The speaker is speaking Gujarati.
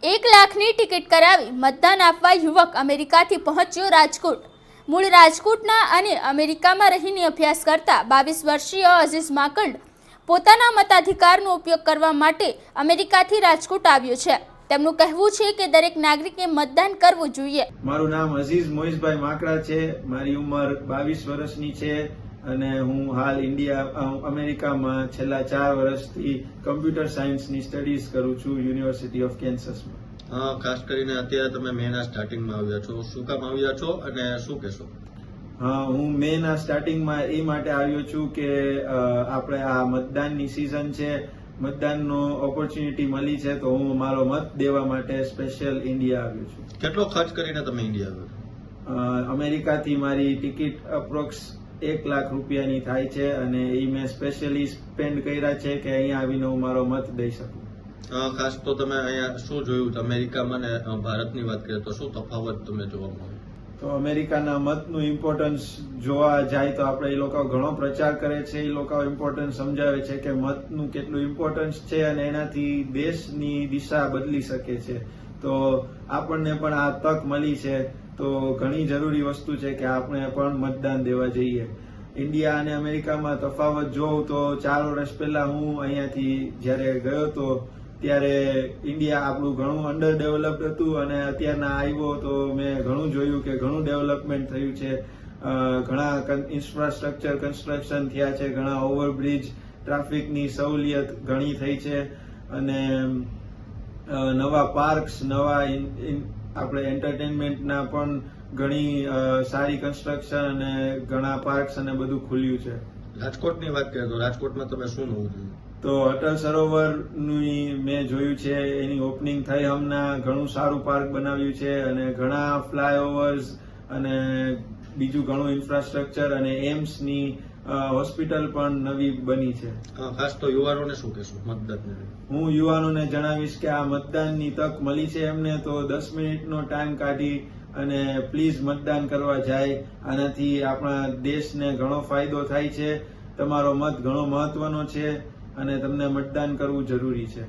1 લાખની ટિકિટ કરાવી મતદાન આપવા યુવક અમેરિકાથી પહોંચ્યો રાજકોટ। મૂળ રાજકોટના અને અમેરિકામાં રહીને અભ્યાસ કરતા 22 વર્ષીય અઝીઝ માંકડ પોતાના મતાધિકારનો ઉપયોગ કરવા માટે અમેરિકાથી રાજકોટ આવ્યો છે। તેમનું કહેવું છે કે દરેક નાગરિકે મતદાન કરવું જોઈએ। મારું નામ અઝીઝ મોઈઝભાઈ માકડા છે। મારી ઉંમર 22 વર્ષની છે અને હું હાલ અમેરિકામાં છેલ્લા 4 વર્ષથી કમ્પ્યુટર સાયન્સની સ્ટડીઝ કરું છું યુનિવર્સિટી ઓફ કેન્સસમાં। ખાસ કરીને અત્યારે તમે મેના સ્ટાર્ટિંગમાં આવ્યા છો, શું કામ આવ્યા છો અને શું કહેશો? હું મેના સ્ટાર્ટિંગમાં એ માટે આવ્યો છું કે આપણે આ મતદાનની સિઝન છે, મતદાનનો ઓપોર્ચ્યુનિટી મળી છે, તો હું મારો મત દેવા માટે સ્પેશિયલ ઇન્ડિયા આવ્યો છું। કેટલો ખર્ચ કરીને તમે ઇન્ડિયા આવ્યો? અમેરિકાથી મારી ટિકિટ અપ્રોક્સ 1 લાખ રૂપિયાની થાય છે અને એ મેં સ્પેશિયલી સ્પેન્ડ કર્યા છે કે અહીંયા આવીને હું મારો મત દઈ શકું। ખાસ તો તમે અહીંયા શું જોયું? અમેરિકામાં ને ભારતની વાત કરીએ તો શું તફાવત તમે જોવા મળ્યો? તો અમેરિકાના મતનું ઇમ્પોર્ટન્સ જોવા જાય તો આપણે એ લોકો ઘણો પ્રચાર કરે છે, એ લોકો ઇમ્પોર્ટન્સ સમજાવે છે કે મતનું કેટલું ઇમ્પોર્ટન્સ છે અને એનાથી દેશની દિશા બદલી શકે છે। તો આપણને પણ આ તક મળી છે, તો ઘણી જરૂરી વસ્તુ છે કે આપણે પણ મતદાન દેવા જઈએ। ઇન્ડિયા અને અમેરિકામાં તફાવત જોઉં તો 4 વર્ષ પહેલા હું અહીંયાથી જ્યારે ગયો હતો ત્યારે ઇન્ડિયા આપણું ઘણું અંડર ડેવલપ્ડ હતું અને અત્યારના આવ્યો તો મેં ઘણું જોયું કે ઘણું ડેવલપમેન્ટ થયું છે। ઘણા ઇન્ફ્રાસ્ટ્રક્ચર કન્સ્ટ્રક્શન થયા છે, ઘણા ઓવરબ્રિજ, ટ્રાફિકની સહુલિયત ઘણી થઈ છે અને નવા પાર્ક્સ, નવા આપણે એન્ટરટેનમેન્ટના પણ ઘણી સારી કન્સ્ટ્રક્શન અને ઘણા પાર્ક્સ અને બધું ખુલ્યું છે। રાજકોટની વાત કરીએ તો રાજકોટમાં તમે શું નવું જોયું? તો અટલ સરોવરનું મેં જોયું છે, એની ઓપનિંગ થઈ હમણાં, ઘણું સારું પાર્ક બનાવ્યું છે અને ઘણા ફ્લાયઓવર્સ અને બીજું ઘણું ઇન્ફ્રાસ્ટ્રક્ચર અને એમ્સની હોસ્પિટલ પણ નવી બની છે। ખાસ તો યુવાનોને શું કહેશો મતદાન? હું યુવાનોને જણાવીશ કે આ મતદાનની તક મળી છે એમને તો 10 મિનિટનો ટાઈમ કાઢી અને પ્લીઝ મતદાન કરવા જાય। આનાથી આપણા દેશને ઘણો ફાયદો થાય છે। તમારો મત ઘણો મહત્વનો છે અને તમને મતદાન કરવું જરૂરી છે।